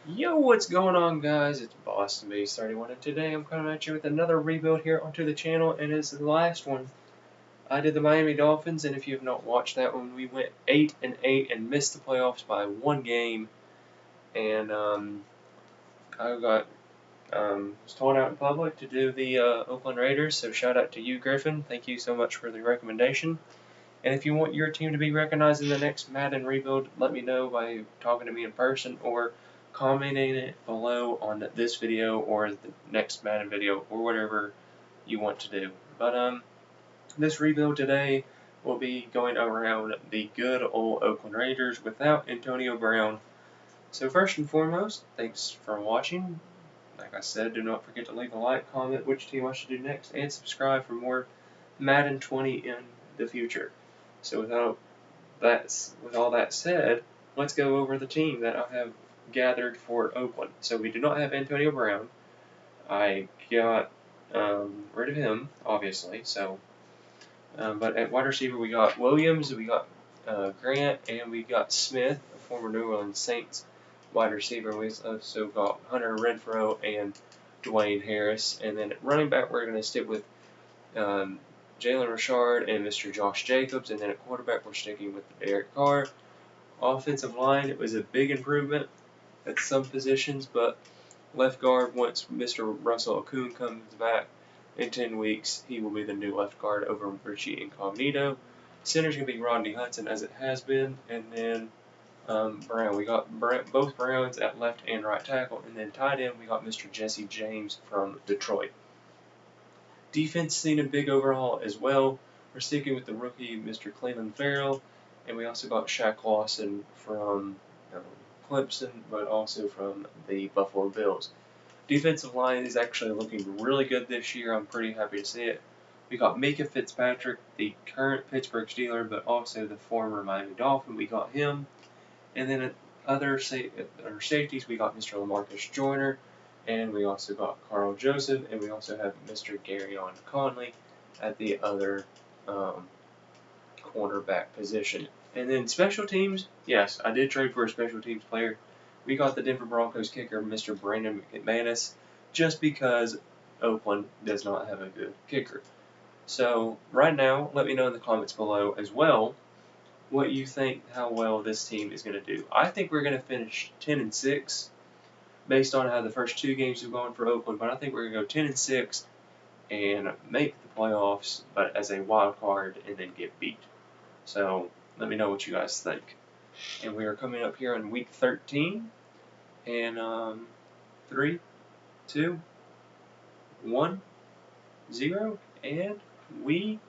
Yo, what's going on, guys? It's Boston Base 31, and today I'm coming at you with another rebuild here onto the channel, and it's the last one. I did the Miami Dolphins, and if you have not watched that one, we went 8-8 and missed the playoffs by one game, and I got was told out in public to do the Oakland Raiders. So shout out to you, Griffin. Thank you so much for the recommendation. And if you want your team to be recognized in the next Madden rebuild, let me know by talking to me in person or commenting it below on this video or the next Madden video or whatever you want to do. But this rebuild today will be going around the good old Oakland Raiders without Antonio Brown. So first and foremost, thanks for watching. Like I said, do not forget to leave a like, comment which team I should do next, and subscribe for more Madden 20 in the future. So with all that said, let's go over the team that I have gathered for Oakland. So we do not have Antonio Brown. I got rid of him, obviously. But at wide receiver we got Williams, we got Grant, and we got Smith, a former New Orleans Saints wide receiver. We also got Hunter Renfrow and Dwayne Harris. And then at running back we're going to stick with Jalen Richard and Mr. Josh Jacobs, and then at quarterback we're sticking with Derek Carr. Offensive line, it was a big improvement at some positions, but left guard, once Mr. Russell Okung comes back in 10 weeks, he will be the new left guard over Richie Incognito. Center's going to be Rodney Hudson, as it has been, and then Brown. We got both Browns at left and right tackle, and then tight end we got Mr. Jesse James from Detroit. Defense seen a big overhaul as well. We're sticking with the rookie, Mr. Cleveland Farrell, and we also got Shaq Lawson from Clemson, but also from the Buffalo Bills. Defensive line is actually looking really good this year. I'm pretty happy to see it. We got Micah Fitzpatrick, the current Pittsburgh Steeler, but also the former Miami Dolphin. We got him. And then at other safeties, we got Mr. LaMarcus Joyner, and we also got Carl Joseph, and we also have Mr. Garyon Conley at the other cornerback position. And then special teams, yes, I did trade for a special teams player. We got the Denver Broncos kicker, Mr. Brandon McManus, just because Oakland does not have a good kicker. So right now, let me know in the comments below as well what you think how well this team is going to do. I think we're going to finish 10-6 based on how the first two games have gone for Oakland, but I think we're going to go 10-6 and make the playoffs, but as a wild card and then get beat. So let me know what you guys think. And we are coming up here on week 13, and 3, 2, 1, 0, and we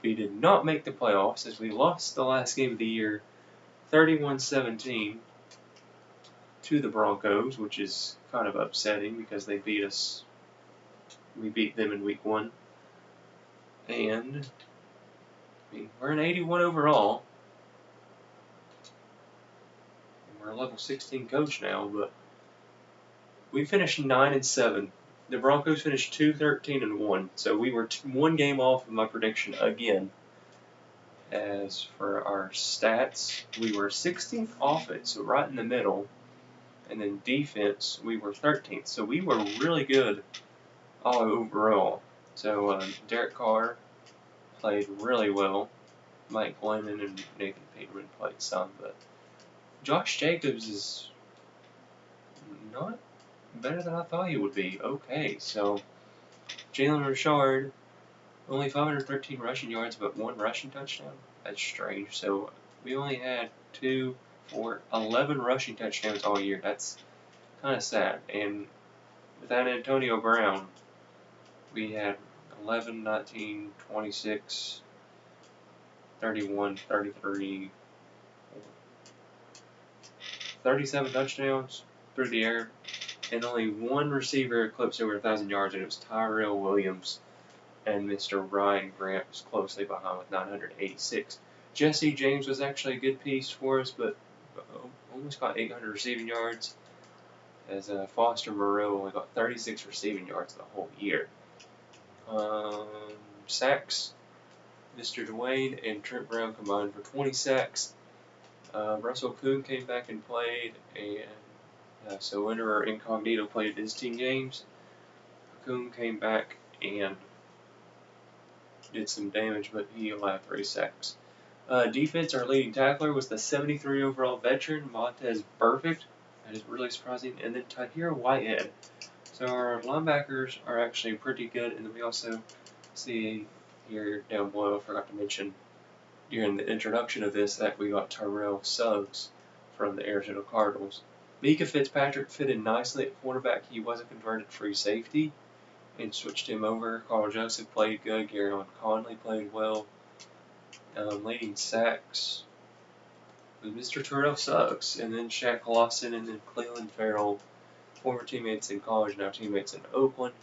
did not make the playoffs as we lost the last game of the year 31-17 to the Broncos, which is kind of upsetting because they beat us. We beat them in week 1. And we're an 81 overall. And we're a level 16 coach now, but we finished 9-7. The Broncos finished 2-13-1, so we were one game off of my prediction again. As for our stats, we were 16th offense, so right in the middle, and then defense, we were 13th, so we were really good all overall. So Derek Carr played really well. Mike Glennon and Nathan Peterman played some, but Josh Jacobs is not better than I thought he would be. Okay, so Jalen Richard, only 513 rushing yards, but 1 rushing touchdown. That's strange. So we only had 11 rushing touchdowns all year. That's kind of sad. And without Antonio Brown, we had 11, 19, 26, 31, 33, 37 touchdowns through the air, and only one receiver eclipsed over 1,000 yards, and it was Tyrell Williams. And Mr. Ryan Grant was closely behind with 986. Jesse James was actually a good piece for us, but almost got 800 receiving yards, as Foster Moreau only got 36 receiving yards the whole year. Sacks, Mr. Dwayne and Trent Brown combined for 20 sacks. Russell Kuhn came back and played, and so Winterer Incognito played his 10 games. Kuhn came back and did some damage, but he allowed 3 sacks. Defense, our leading tackler was the 73 overall veteran, Montez Perfect. That is really surprising. And then Tahir Whitehead. So our linebackers are actually pretty good, and then we also see here down below, I forgot to mention during the introduction of this, that we got Terrell Suggs from the Arizona Cardinals. Mika Fitzpatrick fitted nicely at quarterback. He was a converted free safety and switched him over. Carl Joseph played good. Garyon Conley played well. Leading sacks with Mr. Terrell Suggs, and then Shaq Lawson, and then Cleveland Farrell, former teammates in college, now teammates in Oakland.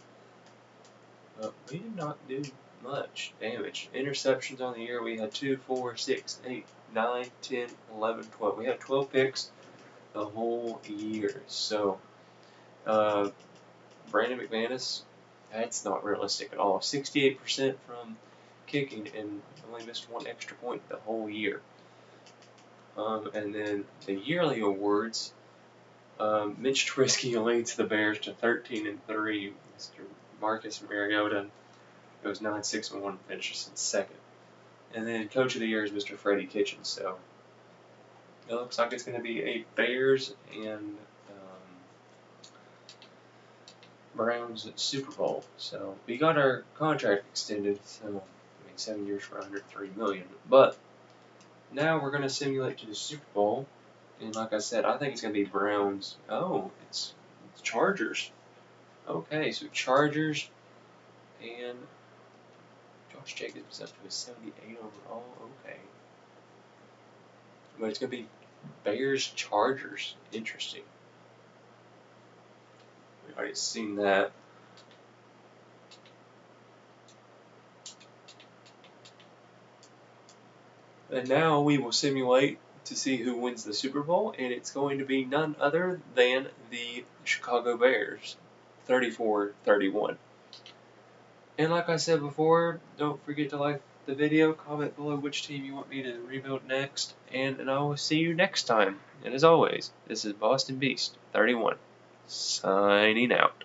But we did not do much damage. Interceptions on the year, we had 2, 4, 6, 8, 9, 10, 11, 12. We had 12 picks the whole year. So, Brandon McManus, that's not realistic at all. 68% from kicking and only missed 1 extra point the whole year. And then the yearly awards, Mitch Trubisky leads the Bears to 13-3. Mr. Marcus Mariota goes 9-6-1 and finishes in second. And then Coach of the Year is Mr. Freddie Kitchens. So it looks like it's going to be a Bears and Browns Super Bowl. So we got our contract extended. So 7 years for $103 million. But now we're going to simulate to the Super Bowl. And like I said, I think it's going to be Browns. Oh, it's Chargers. Okay, so Chargers and Josh Jacobs is up to a 78 overall. Okay. But it's going to be Bears Chargers. Interesting. We've already seen that. And now we will simulate to see who wins the Super Bowl, and it's going to be none other than the Chicago Bears, 34-31. And like I said before, don't forget to like the video, comment below which team you want me to rebuild next, and I will see you next time. And as always, this is Boston Beast 31, signing out.